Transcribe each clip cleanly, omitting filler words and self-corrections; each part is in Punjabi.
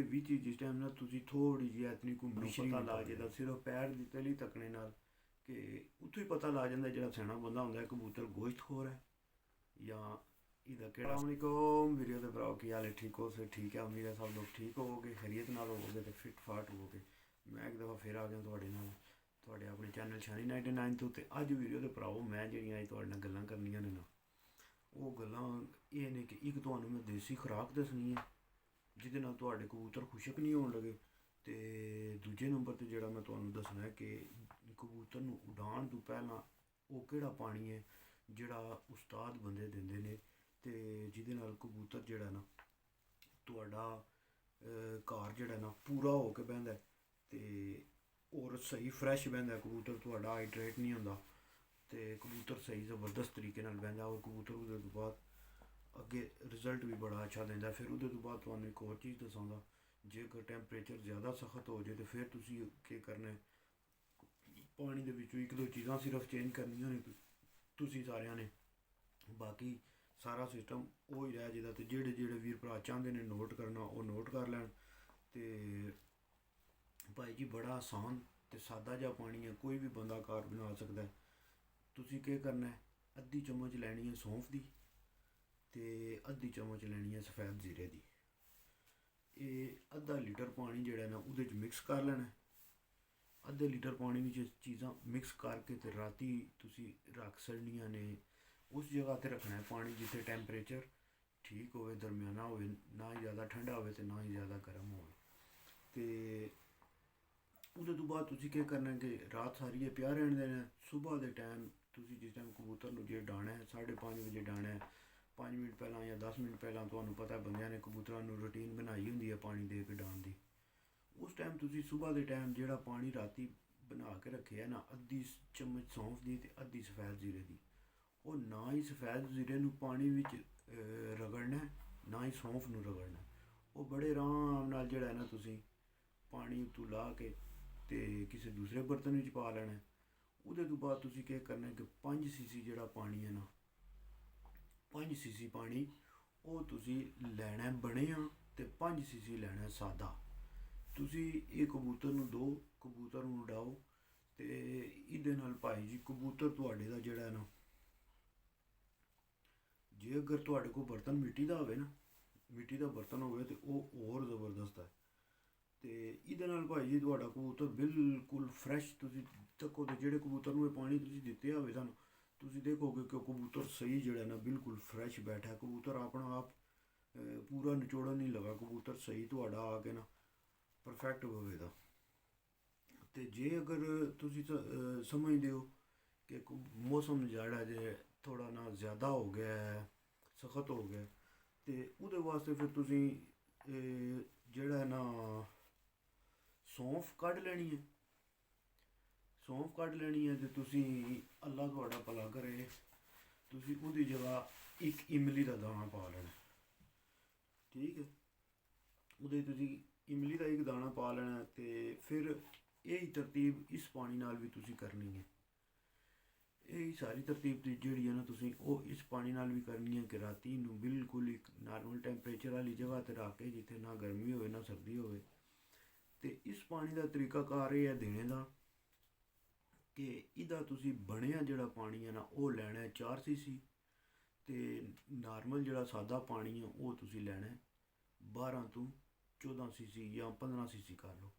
ਵੀ ਚੀਜ਼ ਜਿਸ ਟਾਈਮ ਨਾਲ ਤੁਸੀਂ ਥੋੜੀ ਜਿਹੀ ਐਤਨੀ ਕੋ ਮਿਸ਼ਰੀ ਪਤਾ ਲੱਗ ਜਾਂਦਾ ਸਿਰਫ ਪੈਰ ਦੀ ਤਲੀ ਤੱਕਣੇ ਨਾਲ ਕਿ ਉੱਥੋਂ ਹੀ ਪਤਾ ਲੱਗ ਜਾਂਦਾ ਜਿਹੜਾ ਸਿਆਣਾ ਬੰਦਾ ਹੁੰਦਾ ਕਬੂਤਰ ਗੋਸ਼ਤਖੋਰ ਹੈ ਜਾਂ ਇਹਦਾ ਕਿਹੜਾ। ਅਸਲਾਮੁਅਲੈकुम वीडियो ਦੇ ਭਰਾਓ, ਕੀ ਹਾਲ ਹੈ? ਠੀਕ ਹੋ? ਸੇ ਠੀਕ ਹੈ, ਉਮੀਦ ਹੈ ਸਭ ਲੋਕ ਠੀਕ ਹੋਵੋਗੇ, ਖੈਰੀਅਤ ਨਾਲ ਹੋਵੋਗੇ ਤੇ ਫਿਟ ਫਾਟ ਹੋਵੋਗੇ। ਮੈਂ ਇੱਕ ਦਫਾ ਫਿਰ ਆ ਗਿਆ ਤੁਹਾਡੇ ਨਾਲ, ਤੁਹਾਡੇ ਆਪਣੇ ਚੈਨਲ ਸ਼ਾਨੀ 99 ਤੋਂ। ਤੇ ਅੱਜ ਵੀਡੀਓ ਦੇ ਭਰਾਓ ਮੈਂ ਜਿਹੜੀਆਂ ਅੱਜ ਤੁਹਾਡੇ ਨਾਲ ਗੱਲਾਂ ਕਰਨੀਆਂ ਨੇ ਨਾ, ਉਹ ਗੱਲਾਂ ਇਹ ਨੇ ਕਿ ਇੱਕ ਤੁਹਾਨੂੰ ਮੈਂ ਦੇਸੀ ਖੁਰਾਕ ਦੱਸਣੀ ਹੈ ਜਿਹਦੇ ਨਾਲ ਤੁਹਾਡੇ ਕਬੂਤਰ ਖੁਸ਼ਕ ਨਹੀਂ ਹੋਣ ਲੱਗੇ, ਤੇ ਦੂਜੇ ਨੰਬਰ 'ਤੇ ਜਿਹੜਾ ਮੈਂ ਤੁਹਾਨੂੰ ਦੱਸਣਾ ਹੈ ਕਿ ਕਬੂਤਰ ਨੂੰ ਉਡਾਉਣ ਤੋਂ ਪਹਿਲਾਂ ਉਹ ਕਿਹੜਾ ਪਾਣੀ ਹੈ ਜਿਹੜਾ ਉਸਤਾਦ ਬੰਦੇ ਦਿੰਦੇ ਨੇ ਤੇ ਜਿਹਦੇ ਨਾਲ ਕਬੂਤਰ ਜਿਹੜਾ ਨਾ ਤੁਹਾਡਾ ਘਰ ਜਿਹੜਾ ਨਾ ਪੂਰਾ ਹੋ ਕੇ ਬਹਿੰਦਾ ਤੇ ਔਰ ਸਹੀ ਫਰੈਸ਼ ਬਹਿੰਦਾ, ਕਬੂਤਰ ਤੁਹਾਡਾ ਹਾਈਡਰੇਟ ਨਹੀਂ ਹੁੰਦਾ ਤੇ ਕਬੂਤਰ ਸਹੀ ਜ਼ਬਰਦਸਤ ਤਰੀਕੇ ਨਾਲ ਬਹਿੰਦਾ ਔਰ ਕਬੂਤਰ ਉਹਦੇ ਤੋਂ ਬਾਅਦ ਅੱਗੇ ਰਿਜ਼ਲਟ ਵੀ ਬੜਾ ਅੱਛਾ ਦਿੰਦਾ। ਫਿਰ ਉਹਦੇ ਤੋਂ ਬਾਅਦ ਤੁਹਾਨੂੰ ਇੱਕ ਹੋਰ ਚੀਜ਼ ਦੱਸਾਂਗਾ, ਜੇਕਰ ਟੈਂਪਰੇਚਰ ਜ਼ਿਆਦਾ ਸਖਤ ਹੋ ਜਾਏ ਤਾਂ ਫਿਰ ਤੁਸੀਂ ਕੀ ਕਰਨਾ, ਪਾਣੀ ਦੇ ਵਿੱਚੋਂ ਇੱਕ ਦੋ ਚੀਜ਼ਾਂ ਸਿਰਫ ਚੇਂਜ ਕਰਨੀਆਂ ਨੇ ਤੁਸੀਂ ਸਾਰਿਆਂ ਨੇ, ਬਾਕੀ ਸਾਰਾ ਸਿਸਟਮ ਉਹ ਹੀ ਰਹਿ ਜਿਹਦਾ। ਤੇ ਜਿਹੜੇ ਜਿਹੜੇ ਵੀਰ ਭਰਾ ਚਾਹੁੰਦੇ ਨੇ ਨੋਟ ਕਰਨਾ ਉਹ ਨੋਟ ਕਰ ਲੈਣ। ਤੇ ਭਾਈ ਜੀ ਬੜਾ ਆਸਾਨ ਤੇ ਸਾਦਾ ਜਿਹਾ ਪਾਣੀ ਹੈ, ਕੋਈ ਵੀ ਬੰਦਾ ਘਰ ਬਣਾ ਸਕਦਾ। ਤੁਸੀਂ ਕੀ ਕਰਨਾ, ਅੱਧੀ ਚਮਚ ਲੈਣੀ ਹੈ ਸੌਂਫ ਦੀ ਤੇ ਅੱਧੀ ਚਮਚ ਲੈਣੀ ਹੈ ਸਫੈਦ ਜ਼ੀਰੇ ਦੀ। ਇਹ ਅੱਧਾ ਲੀਟਰ ਪਾਣੀ ਜਿਹੜਾ ਨਾ ਉਹਦੇ 'ਚ ਮਿਕਸ ਕਰ ਲੈਣਾ। ਅੱਧੇ ਲੀਟਰ ਪਾਣੀ ਵਿੱਚ ਚੀਜ਼ਾਂ ਮਿਕਸ ਕਰਕੇ ਤੇ ਰਾਤੀ ਤੁਸੀਂ ਰੱਖ ਛੱਡਣੀਆਂ ਨੇ। ਉਸ ਜਗ੍ਹਾ 'ਤੇ ਰੱਖਣਾ ਹੈ ਪਾਣੀ ਜਿੱਥੇ ਟੈਂਪਰੇਚਰ ਠੀਕ ਹੋਵੇ, ਦਰਮਿਆਨਾ ਹੋਵੇ, ਨਾ ਹੀ ਜ਼ਿਆਦਾ ਠੰਡਾ ਹੋਵੇ ਤੇ ਨਾ ਹੀ ਜ਼ਿਆਦਾ ਗਰਮ ਹੋਵੇ। ਤੇ ਉਹਦੇ ਤੋਂ ਬਾਅਦ ਤੁਸੀਂ ਕੀ ਕਰਨਾ ਕਿ ਰਾਤ ਸਾਰੀ ਇਹ ਪਿਆ ਰਹਿਣ ਦੇਣਾ। ਸੁਬਾਹ ਦੇ ਟਾਈਮ ਤੁਸੀਂ ਜਿਸ ਟਾਈਮ ਕਬੂਤਰ ਨੂੰ ਜੇ ਡਾਣਾ ਹੈ 5:30 ਵਜੇ ਡਾਣਾ ਹੈ, 5 ਮਿੰਟ ਪਹਿਲਾਂ ਜਾਂ 10 ਮਿੰਟ ਪਹਿਲਾਂ ਤੁਹਾਨੂੰ ਪਤਾ ਬੰਦਿਆਂ ਨੇ ਕਬੂਤਰਾਂ ਨੂੰ ਰੂਟੀਨ ਬਣਾਈ ਹੁੰਦੀ ਹੈ ਪਾਣੀ ਦੇ ਕੇ ਡਾਣ ਦੀ। ਉਸ ਟਾਈਮ ਤੁਸੀਂ ਸੁਬਾਹ ਦੇ ਟਾਈਮ ਜਿਹੜਾ ਪਾਣੀ ਰਾਤੀ ਬਣਾ ਕੇ ਰੱਖਿਆ ਨਾ, ਅੱਧੀ ਚਮਚ ਸੌਂਫ ਦੀ ਤੇ ਅੱਧੀ ਸਫੈਦ ਜ਼ੀਰੇ ਦੀ, ਉਹ ਨਾ ਹੀ ਸਫੈਦ ਜ਼ੀਰੇ ਨੂੰ ਪਾਣੀ ਵਿੱਚ ਰਗੜਨਾ ਨਾ ਹੀ ਸੌਂਫ ਨੂੰ ਰਗੜਨਾ। ਉਹ ਬੜੇ ਆਰਾਮ ਨਾਲ ਜਿਹੜਾ ਨਾ ਤੁਸੀਂ ਪਾਣੀ ਉੱਤੋਂ ਲਾ ਕੇ ਤੇ ਕਿਸੇ ਦੂਸਰੇ ਬਰਤਨ ਵਿੱਚ ਪਾ ਲੈਣਾ। ਉਹਦੇ ਤੋਂ ਬਾਅਦ ਤੁਸੀਂ ਕੀ ਕਰਨਾ ਕਿ 5 ਸੀਸੀ ਜਿਹੜਾ ਪਾਣੀ ਹੈ ਨਾ, 5 ਸੀਸੀ ਪਾਣੀ ਉਹ ਤੁਸੀਂ ਲੈਣਾ ਬਣਿਆ ਤੇ 5 ਸੀਸੀ ਲੈਣਾ ਸਾਦਾ। ਤੁਸੀਂ ਇਹ ਕਬੂਤਰ ਨੂੰ ਦਿਓ, ਕਬੂਤਰ ਨੂੰ ਉਡਾਓ ਤੇ ਇਹਦੇ ਨਾਲ ਭਾਈ ਜੀ ਕਬੂਤਰ ਤੁਹਾਡੇ ਦਾ ਜਿਹੜਾ ਨਾ, ਜੇ ਅਗਰ ਤੁਹਾਡੇ ਕੋਲ ਬਰਤਨ ਮਿੱਟੀ ਦਾ ਹੋਵੇ ਨਾ, ਮਿੱਟੀ ਦਾ ਬਰਤਨ ਹੋਵੇ ਤੇ ਉਹ ਹੋਰ ਜ਼ਬਰਦਸਤ ਹੈ। ਤੇ ਇਹਦੇ ਨਾਲ ਭਾਈ ਜੀ ਤੁਹਾਡਾ ਕਬੂਤਰ ਬਿਲਕੁਲ ਫਰੈਸ਼, ਤੁਸੀਂ ਤੱਕੋ ਤੇ ਜਿਹੜੇ ਕਬੂਤਰ ਨੂੰ ਇਹ ਪਾਣੀ ਤੁਸੀਂ ਦਿੱਤੇ ਹੋਵੇ ਤੁਹਾਨੂੰ, ਤੁਸੀਂ ਦੇਖੋਗੇ ਕਿ ਉਹ ਕਬੂਤਰ ਸਹੀ ਜਿਹੜਾ ਨਾ ਬਿਲਕੁਲ ਫਰੈਸ਼ ਬੈਠਾ, ਕਬੂਤਰ ਆਪਣਾ ਆਪ ਪੂਰਾ ਨਿਚੋੜਨ ਨਹੀਂ ਲਗਾ, ਕਬੂਤਰ ਸਹੀ ਤੁਹਾਡਾ ਆ ਕੇ ਨਾ ਪਰਫੈਕਟ ਹੋਵੇਗਾ। ਤੇ ਜੇ ਅਗਰ ਤੁਸੀਂ ਸਮਝਦੇ ਹੋ ਕਿ ਮੌਸਮ ਜਿਹੜਾ ਜੇ ਥੋੜਾ ਨਾ ਜ਼ਿਆਦਾ ਹੋ ਗਿਆ ਹੈ, ਸਖਤ ਹੋ ਗਿਆ, ਤੇ ਉਹਦੇ ਵਾਸਤੇ ਫਿਰ ਤੁਸੀਂ ਜਿਹੜਾ ਨਾ ਸੌਂਫ ਕੱਢ ਲੈਣੀ ਹੈ। ਸੌਂਫ ਕੱਢ ਲੈਣੀ ਹੈ ਤੇ ਤੁਸੀਂ ਅੱਲਾ ਤੁਹਾਡਾ ਭਲਾ ਕਰੇ, ਤੁਸੀਂ ਉਹਦੀ ਜਗ੍ਹਾ ਇੱਕ ਇਮਲੀ ਦਾ ਦਾਣਾ ਪਾ ਲੈਣਾ। ਠੀਕ ਹੈ, ਉਹਦੇ ਤੁਸੀਂ ਇਮਲੀ ਦਾ ਇੱਕ ਦਾਣਾ ਪਾ ਲੈਣਾ ਤੇ ਫਿਰ ਇਹ ਤਰਤੀਬ ਇਸ ਪਾਣੀ ਨਾਲ ਵੀ ਤੁਸੀਂ ਕਰਨੀ ਹੈ। ਇਹ ਸਾਰੀ ਤਰਤੀਬ ਜਿਹੜੀ ਹੈ ਨਾ ਤੁਸੀਂ ਉਹ ਇਸ ਪਾਣੀ ਨਾਲ ਵੀ ਕਰਨੀ ਹੈ ਕਿ ਰਾਤੀ ਨੂੰ ਬਿਲਕੁਲ ਇੱਕ ਨਾਰਮਲ ਟੈਂਪਰੇਚਰ ਵਾਲੀ ਜਗ੍ਹਾ 'ਤੇ ਰੱਖ ਕੇ ਜਿੱਥੇ ਨਾ ਗਰਮੀ ਹੋਵੇ ਨਾ ਸਰਦੀ ਹੋਵੇ। ਤੇ ਇਸ ਪਾਣੀ ਦਾ ਤਰੀਕਾਕਾਰ ਇਹ ਹੈ ਦੇਣੇ ਦਾ ਕਿ ਇਹਦਾ ਤੁਸੀਂ ਬਣਿਆ ਜਿਹੜਾ ਪਾਣੀ ਹੈ ਨਾ ਉਹ ਲੈਣਾ 4 ਸੀਸੀ ਤੇ ਨਾਰਮਲ ਜਿਹੜਾ ਸਾਦਾ ਪਾਣੀ ਹੈ ਉਹ ਤੁਸੀਂ ਲੈਣਾ 12 ਤੋਂ 14 ਸੀਸੀ ਜਾਂ 15 ਸੀਸੀ ਕਰ ਲਓ।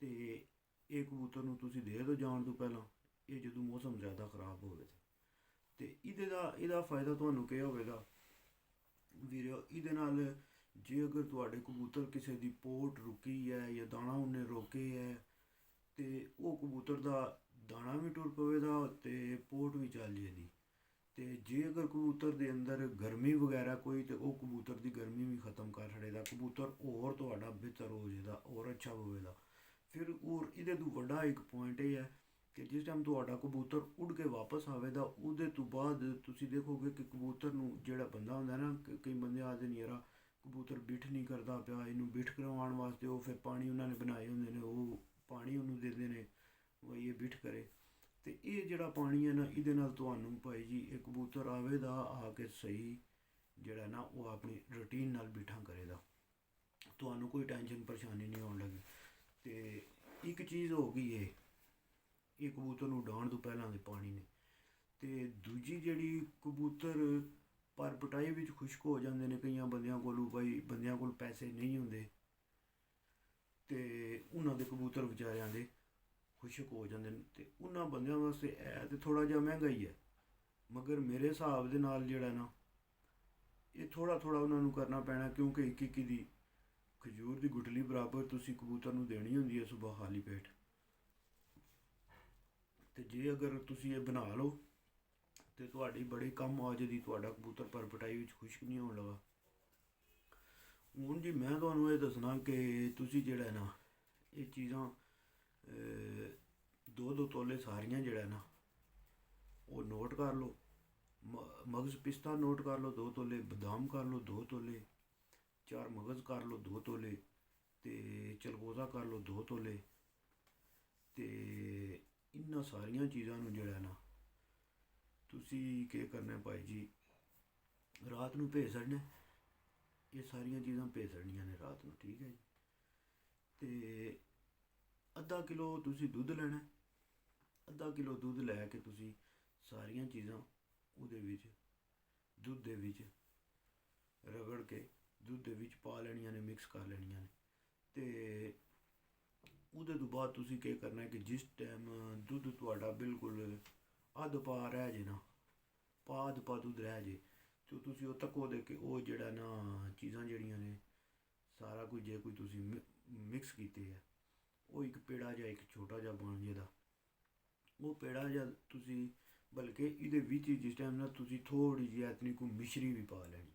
ਤੇ ਇਹ ਕਬੂਤਰ ਨੂੰ ਤੁਸੀਂ ਦੇ ਦਿਓ ਜਾਣ ਤੋਂ ਪਹਿਲਾਂ, ਇਹ ਜਦੋਂ ਮੌਸਮ ਜ਼ਿਆਦਾ ਖ਼ਰਾਬ ਹੋਵੇ ਤੇ ਇਹਦਾ ਫ਼ਾਇਦਾ ਤੁਹਾਨੂੰ ਕੀ ਹੋਵੇਗਾ ਵੀਰੋ, ਇਹਦੇ ਨਾਲ ਜੇ ਅਗਰ ਤੁਹਾਡੇ ਕਬੂਤਰ ਕਿਸੇ ਦੀ ਪੋਟ ਰੁਕੀ ਹੈ ਜਾਂ ਦਾਣਾ ਉਹਨੇ ਰੋਕੇ ਹੈ ਤੇ ਉਹ ਕਬੂਤਰ ਦਾ ਦਾਣਾ ਵੀ ਟੁਰ ਪਵੇਗਾ ਤੇ ਪੋਟ ਵੀ ਚੱਲ ਜਾਏਗੀ। ਤੇ ਜੇ ਅਗਰ ਕਬੂਤਰ ਦੇ ਅੰਦਰ ਗਰਮੀ ਵਗੈਰਾ ਕੋਈ ਤੇ ਉਹ ਕਬੂਤਰ ਦੀ ਗਰਮੀ ਵੀ ਖ਼ਤਮ ਕਰ ਛੱਡੇਗਾ, ਕਬੂਤਰ ਹੋਰ ਤੁਹਾਡਾ ਬਿਹਤਰ ਹੋ ਜਾਏਗਾ, ਹੋਰ ਅੱਛਾ ਹੋਵੇਗਾ। ਫਿਰ ਹੋਰ ਇਹਦੇ ਤੋਂ ਵੱਡਾ ਇੱਕ ਪੁਆਇੰਟ ਇਹ ਹੈ ਕਿ ਜਿਸ ਟਾਈਮ ਤੁਹਾਡਾ ਕਬੂਤਰ ਉੱਡ ਕੇ ਵਾਪਸ ਆਵੇਗਾ ਉਹਦੇ ਤੋਂ ਬਾਅਦ ਤੁਸੀਂ ਦੇਖੋਗੇ ਕਿ ਕਬੂਤਰ ਨੂੰ ਜਿਹੜਾ ਬੰਦਾ ਹੁੰਦਾ ਨਾ, ਕਈ ਬੰਦੇ ਆਖਦੇ ਨਹੀਂ ਯਾਰ ਕਬੂਤਰ ਬਿੱਠ ਨਹੀਂ ਕਰਦਾ ਪਿਆ, ਇਹਨੂੰ ਬਿੱਠ ਕਰਵਾਉਣ ਵਾਸਤੇ ਉਹ ਫਿਰ ਪਾਣੀ ਉਹਨਾਂ ਨੇ ਬਣਾਏ ਹੁੰਦੇ ਨੇ, ਉਹ ਪਾਣੀ ਉਹਨੂੰ ਦਿੰਦੇ ਨੇ ਉਹ ਇਹ ਬਿੱਠ ਕਰੇ। ਤੇ ਇਹ ਜਿਹੜਾ ਪਾਣੀ ਹੈ ਨਾ ਇਹਦੇ ਨਾਲ ਤੁਹਾਨੂੰ ਭਾਈ ਜੀ ਇਹ ਕਬੂਤਰ ਆਵੇਗਾ ਆ ਕੇ ਸਹੀ ਜਿਹੜਾ ਨਾ ਉਹ ਆਪਣੀ ਰੂਟੀਨ ਨਾਲ ਬਿਠਾ ਕਰੇਗਾ। ਤੁਹਾਨੂੰ ਕੋਈ ਟੈਨਸ਼ਨ ਪਰੇਸ਼ਾਨੀ ਨਹੀਂ ਆਉਣ ਲੱਗੀ। ਅਤੇ ਇੱਕ ਚੀਜ਼ ਹੋ ਗਈ ਇਹ ਕਬੂਤਰ ਨੂੰ ਉਡਾਉਣ ਤੋਂ ਪਹਿਲਾਂ ਦੇ ਪਾਣੀ ਨੇ। ਅਤੇ ਦੂਜੀ ਜਿਹੜੀ ਕਬੂਤਰ ਪਰ ਪਟਾਈ ਵਿੱਚ ਖੁਸ਼ਕ ਹੋ ਜਾਂਦੇ ਨੇ ਕਈਆਂ ਬੰਦਿਆਂ ਕੋਲੋਂ, ਬੰਦਿਆਂ ਕੋਲ ਪੈਸੇ ਨਹੀਂ ਹੁੰਦੇ ਅਤੇ ਉਹਨਾਂ ਦੇ ਕਬੂਤਰ ਵਿਚਾਰਿਆਂ ਦੇ ਖੁਸ਼ਕ ਹੋ ਜਾਂਦੇ ਨੇ। ਅਤੇ ਉਹਨਾਂ ਬੰਦਿਆਂ ਵਾਸਤੇ ਇਹ ਤਾਂ ਥੋੜ੍ਹਾ ਜਿਹਾ ਮਹਿੰਗਾ ਹੀ ਹੈ, ਮਗਰ ਮੇਰੇ ਹਿਸਾਬ ਦੇ ਨਾਲ ਜਿਹੜਾ ਨਾ ਇਹ ਥੋੜ੍ਹਾ ਉਹਨਾਂ ਨੂੰ ਕਰਨਾ ਪੈਣਾ, ਕਿਉਂਕਿ ਇੱਕ ਦੀ ਖਜੂਰ ਦੀ ਗੁਟਲੀ ਬਰਾਬਰ ਤੁਸੀਂ ਕਬੂਤਰ ਨੂੰ ਦੇਣੀ ਹੁੰਦੀ ਹੈ ਸੁਬਾ ਖਾਲੀ ਪੇਟ। ਅਤੇ ਜੇ ਅਗਰ ਤੁਸੀਂ ਇਹ ਬਣਾ ਲਓ ਅਤੇ ਤੁਹਾਡੀ ਬੜੀ ਕੰਮ ਆ ਜਾਏਗੀ, ਤੁਹਾਡਾ ਕਬੂਤਰ ਪਰ ਪਟਾਈ ਵਿੱਚ ਖੁਸ਼ਕ ਨਹੀਂ ਹੋਣ ਲੱਗਾ। ਹੁਣ ਜੀ ਮੈਂ ਤੁਹਾਨੂੰ ਇਹ ਦੱਸਣਾ ਕਿ ਤੁਸੀਂ ਜਿਹੜਾ ਨਾ ਇਹ ਚੀਜ਼ਾਂ 2 ਤੋਲੇ ਸਾਰੀਆਂ ਜਿਹੜਾ ਨਾ ਉਹ ਨੋਟ ਕਰ ਲਓ। ਮਗਜ਼ ਪਿਸਤਾ ਨੋਟ ਕਰ ਲਓ 2 ਤੋਲੇ, ਬਦਾਮ ਕਰ ਲਓ 2 ਤੋਲੇ, 4 ਮਗਜ਼ ਕਰ ਲਓ 2 ਤੋਲੇ, ਅਤੇ ਚਲਗੋਜ਼ਾ ਕਰ ਲਓ 2 ਤੋਲੇ। ਅਤੇ ਇਹਨਾਂ ਸਾਰੀਆਂ ਚੀਜ਼ਾਂ ਨੂੰ ਜਿਹੜਾ ਨਾ ਤੁਸੀਂ ਕੀ ਕਰਨਾ ਭਾਈ ਜੀ, ਰਾਤ ਨੂੰ ਭੇਜ ਛੱਡਣਾ। ਇਹ ਸਾਰੀਆਂ ਚੀਜ਼ਾਂ ਭੇਜ ਛੱਡਣੀਆਂ ਨੇ ਰਾਤ ਨੂੰ, ਠੀਕ ਹੈ ਜੀ। ਅਤੇ ਅੱਧਾ ਕਿਲੋ ਤੁਸੀਂ ਦੁੱਧ ਲੈਣਾ। ਅੱਧਾ ਕਿਲੋ ਦੁੱਧ ਲੈ ਕੇ ਤੁਸੀਂ ਸਾਰੀਆਂ ਚੀਜ਼ਾਂ ਉਹਦੇ ਵਿੱਚ ਦੁੱਧ ਦੇ ਵਿੱਚ ਰਗੜ ਕੇ ਦੁੱਧ ਦੇ ਵਿੱਚ ਪਾ ਲੈਣੀਆਂ ਨੇ, ਮਿਕਸ ਕਰ ਲੈਣੀਆਂ ਨੇ। ਅਤੇ ਉਹਦੇ ਤੋਂ ਬਾਅਦ ਤੁਸੀਂ ਕੀ ਕਰਨਾ ਕਿ ਜਿਸ ਟਾਈਮ ਦੁੱਧ ਤੁਹਾਡਾ ਬਿਲਕੁਲ ਅੱਧ ਪਾ ਰਹਿ ਜੇ ਨਾ, ਅੱਧ ਪਾ ਦੁੱਧ ਰਹਿ ਜੇ, ਅਤੇ ਤੁਸੀਂ ਉਹ ਤੱਕੋ ਦੇ ਕੇ ਉਹ ਜਿਹੜਾ ਨਾ ਚੀਜ਼ਾਂ ਜਿਹੜੀਆਂ ਨੇ ਸਾਰਾ ਕੁਝ ਜੇ ਕੋਈ ਤੁਸੀਂ ਮਿਕਸ ਕੀਤੇ ਹੈ ਉਹ ਇੱਕ ਪੇੜਾ ਜਿਹਾ, ਇੱਕ ਛੋਟਾ ਜਿਹਾ ਬਣ ਜਾਏਗਾ। ਉਹ ਪੇੜਾ ਜਿਹਾ ਤੁਸੀਂ ਬਲਕਿ ਇਹਦੇ ਵਿੱਚ ਜਿਸ ਟਾਈਮ ਨਾਲ ਤੁਸੀਂ ਥੋੜ੍ਹੀ ਜਿਹੀ ਐਤਨੀ ਕੋਈ ਮਿਸ਼ਰੀ ਵੀ ਪਾ ਲੈਣੀ,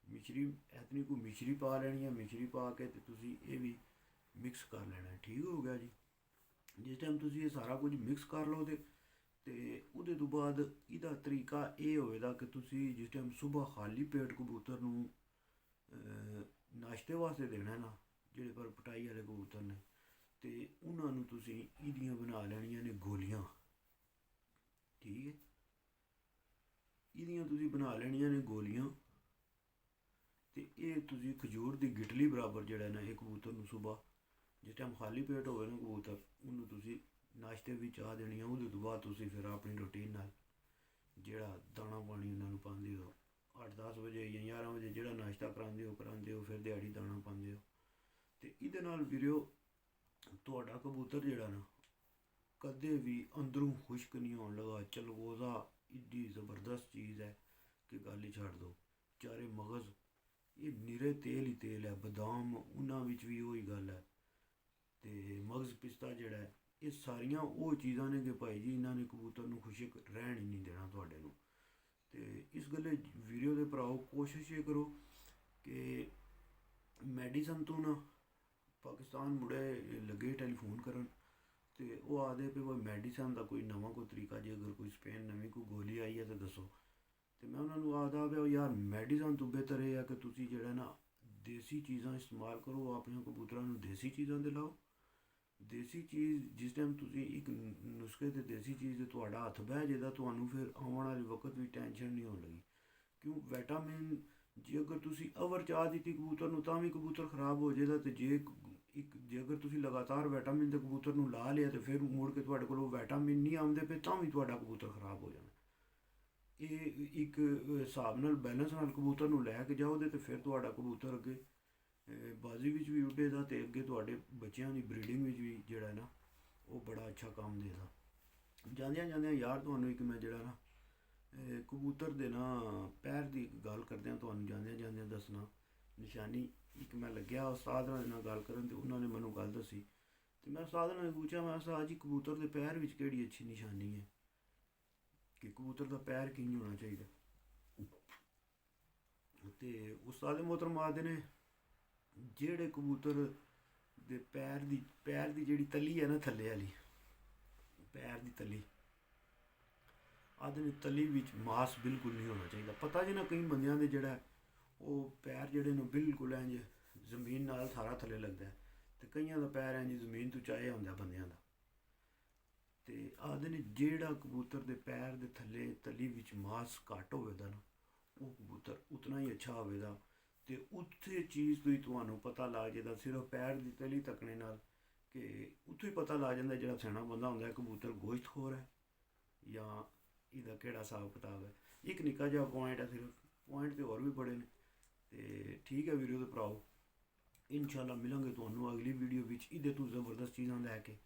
ਮਿਸ਼ਰੀ ਪਾ ਲੈਣੀ ਹੈ। ਮਿਸ਼ਰੀ ਪਾ ਕੇ ਅਤੇ ਤੁਸੀਂ ਇਹ ਵੀ ਮਿਕਸ ਕਰ ਲੈਣਾ। ਠੀਕ ਹੋ ਗਿਆ ਜੀ। ਜਿਸ ਟਾਈਮ ਤੁਸੀਂ ਇਹ ਸਾਰਾ ਕੁਝ ਮਿਕਸ ਕਰ ਲਓਗੇ ਅਤੇ ਉਹਦੇ ਤੋਂ ਬਾਅਦ ਇਹਦਾ ਤਰੀਕਾ ਇਹ ਹੋਵੇਗਾ ਕਿ ਤੁਸੀਂ ਜਿਸ ਟਾਈਮ ਸੁਬਹਾ ਖਾਲੀ ਪੇਟ ਕਬੂਤਰ ਨੂੰ ਨਾਸ਼ਤੇ ਵਾਸਤੇ ਦੇਣਾ ਨਾ, ਜਿਹੜੇ ਪਰ ਪਟਾਈ ਵਾਲੇ ਕਬੂਤਰ ਨੇ, ਅਤੇ ਉਹਨਾਂ ਨੂੰ ਤੁਸੀਂ ਇਹਦੀਆਂ ਬਣਾ ਲੈਣੀਆਂ ਨੇ ਗੋਲੀਆਂ। ਠੀਕ ਹੈ, ਇਹਦੀਆਂ ਤੁਸੀਂ ਬਣਾ ਲੈਣੀਆਂ ਨੇ ਗੋਲੀਆਂ। ਅਤੇ ਇਹ ਤੁਸੀਂ ਖਜੂਰ ਦੀ ਗਿਟਲੀ ਬਰਾਬਰ ਜਿਹੜਾ ਨਾ ਇਹ ਕਬੂਤਰ ਨੂੰ ਸੁਬਹਾ ਜਿਸ ਟਾਈਮ ਖਾਲੀ ਪੇਟ ਹੋਵੇ ਨਾ ਕਬੂਤਰ, ਉਹਨੂੰ ਤੁਸੀਂ ਨਾਸ਼ਤੇ ਵਿੱਚ ਚਾਹ ਦੇਣੀ ਆ। ਉਹਦੇ ਤੋਂ ਬਾਅਦ ਤੁਸੀਂ ਫਿਰ ਆਪਣੀ ਰੂਟੀਨ ਨਾਲ ਜਿਹੜਾ ਦਾਣਾ ਪਾਣੀ ਉਹਨਾਂ ਨੂੰ ਪਾਉਂਦੇ ਹੋ 8-10 ਵਜੇ ਜਾਂ 11 ਵਜੇ, ਜਿਹੜਾ ਨਾਸ਼ਤਾ ਕਰਾਉਂਦੇ ਹੋ, ਫਿਰ ਦਿਹਾੜੀ ਦਾਣਾ ਪਾਉਂਦੇ ਹੋ। ਅਤੇ ਇਹਦੇ ਨਾਲ ਵੀਰਿਓ ਤੁਹਾਡਾ ਕਬੂਤਰ ਜਿਹੜਾ ਨਾ ਕਦੇ ਵੀ ਅੰਦਰੋਂ ਖੁਸ਼ਕ ਨਹੀਂ ਹੋਣ ਲੱਗਾ। ਚਲਗੋਜ਼ਾ ਇੱਡੀ ਜ਼ਬਰਦਸਤ ਚੀਜ਼ ਹੈ ਕਿ ਗੱਲ ਹੀ ਛੱਡ ਦਿਓ। ਚਾਰੇ ਮਗਜ਼ ਇਹ ਨਿਰੇ ਤੇਲ ਹੀ ਤੇਲ ਹੈ, ਬਦਾਮ ਉਹਨਾਂ ਵਿੱਚ ਵੀ ਉਹੀ ਗੱਲ ਹੈ, ਅਤੇ ਮਗਜ਼ ਪਿਸਤਾ ਜਿਹੜਾ ਹੈ, ਇਹ ਸਾਰੀਆਂ ਉਹ ਚੀਜ਼ਾਂ ਨੇ ਕਿ ਭਾਈ ਜੀ ਇਹਨਾਂ ਨੇ ਕਬੂਤਰ ਨੂੰ ਖੁਸ਼ਕ ਰਹਿਣ ਹੀ ਨਹੀਂ ਦੇਣਾ ਤੁਹਾਡੇ ਨੂੰ। ਅਤੇ ਇਸ ਗੱਲੇ ਵੀਡੀਓ ਦੇ ਭਰਾਓ ਕੋਸ਼ਿਸ਼ ਇਹ ਕਰੋ ਕਿ ਮੈਡੀਸਨ ਤੋਂ ਨਾ ਪਾਕਿਸਤਾਨ ਮੁੜੇ ਲੱਗੇ ਟੈਲੀਫੋਨ ਕਰਨ, ਅਤੇ ਉਹ ਆਖਦੇ ਵੀ ਕੋਈ ਮੈਡੀਸਨ ਦਾ ਕੋਈ ਨਵਾਂ ਕੋਈ ਤਰੀਕਾ, ਜੇ ਅਗਰ ਕੋਈ ਸਪੇਨ ਨਵੀਂ ਕੋਈ ਗੋਲੀ ਆਈ ਹੈ ਤਾਂ ਦੱਸੋ। ਅਤੇ ਮੈਂ ਉਹਨਾਂ ਨੂੰ ਆਖਦਾ ਵੀ ਯਾਰ ਮੈਡੀਸਨ ਤੋਂ ਬਿਹਤਰ ਇਹ ਹੈ ਕਿ ਤੁਸੀਂ ਜਿਹੜਾ ਨਾ ਦੇਸੀ ਚੀਜ਼ਾਂ ਇਸਤੇਮਾਲ ਕਰੋ, ਆਪਣੇ ਕਬੂਤਰਾਂ ਨੂੰ ਦੇਸੀ ਚੀਜ਼ਾਂ ਦੇ ਲਾਓ। ਦੇਸੀ ਚੀਜ਼ ਜਿਸ ਟਾਈਮ ਤੁਸੀਂ ਇੱਕ ਨੁਸਖੇ 'ਤੇ ਦੇਸੀ ਚੀਜ਼ 'ਤੇ ਤੁਹਾਡਾ ਹੱਥ ਬਹਿ ਜਾਏਗਾ, ਤੁਹਾਨੂੰ ਫਿਰ ਆਉਣ ਵਾਲੇ ਵਕਤ ਵੀ ਟੈਨਸ਼ਨ ਨਹੀਂ ਹੋਣ ਲੱਗੀ। ਕਿਉਂ ਵਿਟਾਮਿਨ ਜੇ ਅਗਰ ਤੁਸੀਂ ਅਵਰ ਚਾਹ ਦਿੱਤੀ ਕਬੂਤਰ ਨੂੰ ਤਾਂ ਵੀ ਕਬੂਤਰ ਖ਼ਰਾਬ ਹੋ ਜਾਏਗਾ, ਅਤੇ ਜੇ ਅਗਰ ਤੁਸੀਂ ਲਗਾਤਾਰ ਵਿਟਾਮਿਨ ਦੇ ਕਬੂਤਰ ਨੂੰ ਲਾ ਲਿਆ ਅਤੇ ਫਿਰ ਮੁੜ ਕੇ ਤੁਹਾਡੇ ਕੋਲ ਵਿਟਾਮਿਨ ਨਹੀਂ ਆਉਂਦੇ ਪਏ ਤਾਂ ਵੀ ਤੁਹਾਡਾ ਕਬੂਤਰ ਖ਼ਰਾਬ ਹੋ ਜਾਣਾ। ਇਹ ਇੱਕ ਹਿਸਾਬ ਨਾਲ ਬੈਲੈਂਸ ਨਾਲ ਕਬੂਤਰ ਨੂੰ ਲੈ ਕੇ ਜਾਓਗੇ ਅਤੇ ਫਿਰ ਤੁਹਾਡਾ ਕਬੂਤਰ ਅੱਗੇ ਬਾਜ਼ੀ ਵਿੱਚ ਵੀ ਉੱਡੇਗਾ, ਅਤੇ ਅੱਗੇ ਤੁਹਾਡੇ ਬੱਚਿਆਂ ਦੀ ਬਰੀਡਿੰਗ ਵਿੱਚ ਵੀ ਜਿਹੜਾ ਨਾ ਉਹ ਬੜਾ ਅੱਛਾ ਕੰਮ ਦੇਗਾ। ਜਾਂਦਿਆਂ ਯਾਰ ਤੁਹਾਨੂੰ ਇੱਕ ਮੈਂ ਜਿਹੜਾ ਨਾ ਕਬੂਤਰ ਦੇ ਨਾ ਪੈਰ ਦੀ ਗੱਲ ਕਰਦਿਆਂ ਤੁਹਾਨੂੰ ਜਾਂਦਿਆਂ ਦੱਸਣਾ ਨਿਸ਼ਾਨੀ। ਇੱਕ ਮੈਂ ਲੱਗਿਆ ਉਸਤਾਦ ਨਾਲ ਗੱਲ ਕਰਨ, ਅਤੇ ਉਹਨਾਂ ਨੇ ਮੈਨੂੰ ਗੱਲ ਦੱਸੀ, ਅਤੇ ਮੈਂ ਉਸਤਾਦ ਨਾਲ ਪੁੱਛਿਆ, ਮੈਂ ਉਸਤਾਦ ਜੀ ਕਬੂਤਰ ਦੇ ਪੈਰ ਵਿੱਚ ਕਿਹੜੀ ਅੱਛੀ ਨਿਸ਼ਾਨੀ ਹੈ ਕਿ ਕਬੂਤਰ ਦਾ ਪੈਰ ਕਿੰਝ ਹੋਣਾ ਚਾਹੀਦਾ। ਅਤੇ ਉਸਤਾਦ ਮੁਹਤਰਮ ਆਖਦੇ ਨੇ ਜਿਹੜੇ ਕਬੂਤਰ ਦੇ ਪੈਰ ਦੀ ਜਿਹੜੀ ਤਲੀ ਹੈ ਨਾ, ਥੱਲੇ ਵਾਲੀ ਪੈਰ ਦੀ ਤਲੀ, ਆਖਦੇ ਨੇ ਤਲੀ ਵਿੱਚ ਮਾਸ ਬਿਲਕੁਲ ਨਹੀਂ ਹੋਣਾ ਚਾਹੀਦਾ। ਪਤਾ ਜੀ ਨਾ ਕਈ ਬੰਦਿਆਂ ਦੇ ਜਿਹੜਾ ਉਹ ਪੈਰ ਜਿਹੜੇ ਨੇ ਬਿਲਕੁਲ ਇੰਝ ਜ਼ਮੀਨ ਨਾਲ ਸਾਰਾ ਥੱਲੇ ਲੱਗਦਾ, ਅਤੇ ਕਈਆਂ ਦਾ ਪੈਰ ਇੰਝ ਜ਼ਮੀਨ ਤੋਂ ਚਾਹਿਆ ਹੁੰਦਾ ਬੰਦਿਆਂ ਦਾ। ਅਤੇ ਆਖਦੇ ਨੇ ਜਿਹੜਾ ਕਬੂਤਰ ਦੇ ਪੈਰ ਦੇ ਥੱਲੇ ਤਲੀ ਵਿੱਚ ਮਾਸ ਘੱਟ ਹੋਵੇਗਾ ਨਾ, ਉਹ ਕਬੂਤਰ ਉਤਨਾ ਹੀ ਅੱਛਾ ਹੋਵੇਗਾ, ਤੇ ਉੱਥੇ ਚੀਜ਼ ਤੋਂ ਹੀ ਤੁਹਾਨੂੰ ਪਤਾ ਲੱਗ ਜਾਂਦਾ ਸਿਰਫ ਪੈਰ ਦੀ ਤਲੀ ਤੱਕਣੇ ਨਾਲ, ਕਿ ਉੱਥੋਂ ਹੀ ਪਤਾ ਲੱਗ ਜਾਂਦਾ ਜਿਹੜਾ ਸਿਆਣਾ ਬੰਦਾ ਹੁੰਦਾ ਕਬੂਤਰ ਗੋਸ਼ਤਖੋਰ ਹੈ ਜਾਂ ਇਹਦਾ ਕਿਹੜਾ ਹਿਸਾਬ ਕਿਤਾਬ ਹੈ। ਇੱਕ ਨਿੱਕਾ ਜਿਹਾ ਪੁਆਇੰਟ ਹੈ, ਸਿਰਫ ਪੁਆਇੰਟ ਤੇ ਹੋਰ ਵੀ ਬੜੇ ਨੇ। ਤੇ ਠੀਕ ਹੈ ਵੀਡੀਓ ਦੇ ਭਰਾਓ, ਇਨਸ਼ਾਅੱਲਾ ਮਿਲਾਂਗੇ ਤੁਹਾਨੂੰ ਅਗਲੀ ਵੀਡੀਓ ਵਿੱਚ ਇਹਦੇ ਤੋਂ ਜ਼ਬਰਦਸਤ ਚੀਜ਼ਾਂ ਲੈ ਕੇ,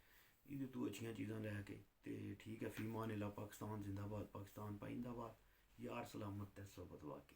ਇਹਦੇ ਤੋਂ ਅੱਛੀਆਂ ਚੀਜ਼ਾਂ ਲੈ ਕੇ। ਤੇ ਠੀਕ ਹੈ, ਫੀਮਾਨ ਅੱਲਾ, ਪਾਕਿस्तान जिंदाबाद, पाकिस्तान पाइंदाबाद, यार सलामत है सोबत वाकई।